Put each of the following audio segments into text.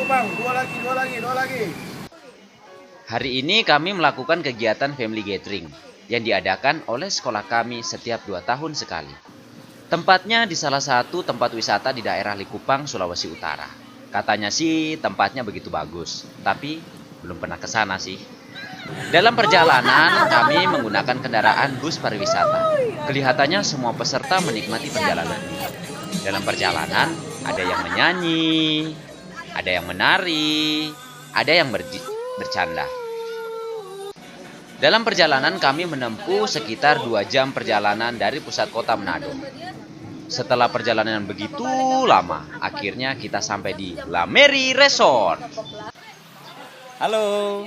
Bang. Dua lagi. Hari ini kami melakukan kegiatan family gathering yang diadakan oleh sekolah kami setiap 2 tahun sekali. Tempatnya di salah satu tempat wisata di daerah Likupang, Sulawesi Utara. Katanya sih tempatnya begitu bagus, tapi belum pernah ke sana sih. Dalam perjalanan kami menggunakan kendaraan bus pariwisata. Kelihatannya semua peserta menikmati perjalanan ini. Dalam perjalanan ada yang menyanyi, ada yang menari, ada yang bercanda. Dalam perjalanan kami menempuh sekitar 2 jam perjalanan dari pusat kota Manado. Setelah perjalanan begitu lama, akhirnya kita sampai di La Meri Resort. Halo.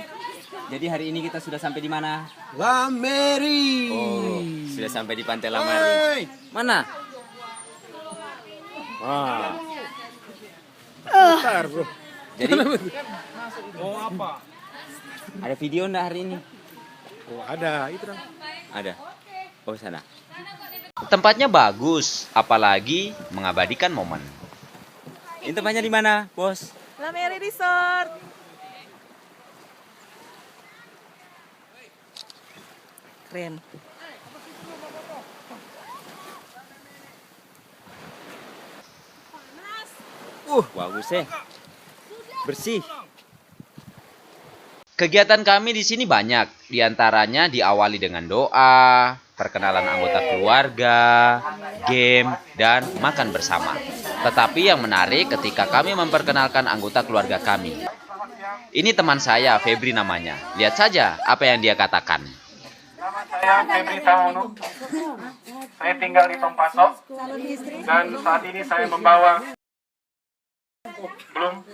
Jadi hari ini kita sudah sampai di mana? La Meri. Oh, sudah sampai di Pantai La Meri. Mana? Wah. Bentar, bro. Jadi Mau apa? ada video enggak hari ini? Oh, ada. Itu dong. Ada. Oh, sana. Tempatnya bagus, apalagi mengabadikan momen. Ini tempatnya di mana, Bos? La Meri Resort. Keren. Bagus bersih. Kegiatan kami di sini banyak, diantaranya diawali dengan doa, perkenalan anggota keluarga, game, dan makan bersama. Tetapi yang menarik ketika kami memperkenalkan anggota keluarga kami. Ini teman saya, Febri namanya. Lihat saja apa yang dia katakan. Saya Febri Tahono. Saya tinggal di Tompaso dan saat ini saya membawa belum.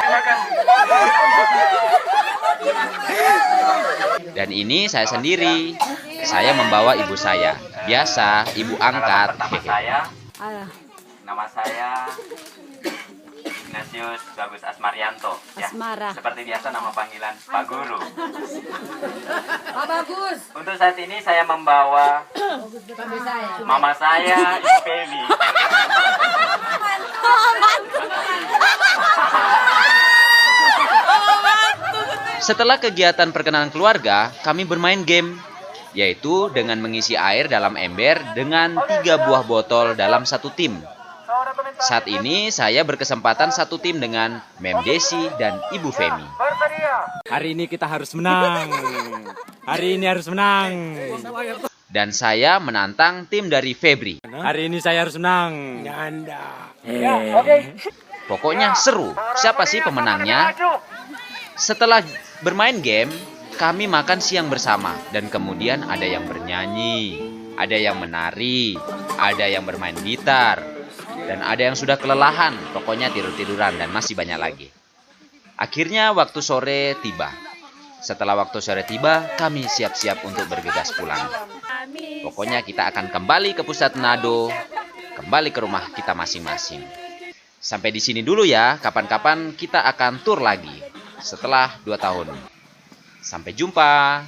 Terima kasih. Dan ini saya sendiri. Saya membawa ibu saya. Biasa, ibu angkat. Nama saya Ignatius Bagus Asmarianto. Asmara. Seperti biasa nama panggilan Pak Guru. Pak Bagus. Untuk saat ini saya membawa mama saya, Ibu Feli. Setelah kegiatan perkenalan keluarga, kami bermain game, yaitu dengan mengisi air dalam ember dengan 3 buah botol dalam satu tim. Saat ini saya berkesempatan satu tim dengan Mem Desi dan Ibu Femi. Hari ini kita harus menang. Hari ini harus menang. Dan saya menantang tim dari Febri. Hari ini saya harus menang. Pokoknya seru. Siapa sih pemenangnya? Setelah bermain game, kami makan siang bersama. Dan kemudian ada yang bernyanyi, ada yang menari, ada yang bermain gitar, dan ada yang sudah kelelahan. Pokoknya tidur-tiduran dan masih banyak lagi. Akhirnya waktu sore tiba. Setelah waktu sore tiba, kami siap-siap untuk bergegas pulang. Pokoknya kita akan kembali ke pusat Manado, kembali ke rumah kita masing-masing. Sampai di sini dulu ya, kapan-kapan kita akan tur lagi setelah 2 tahun. Sampai jumpa.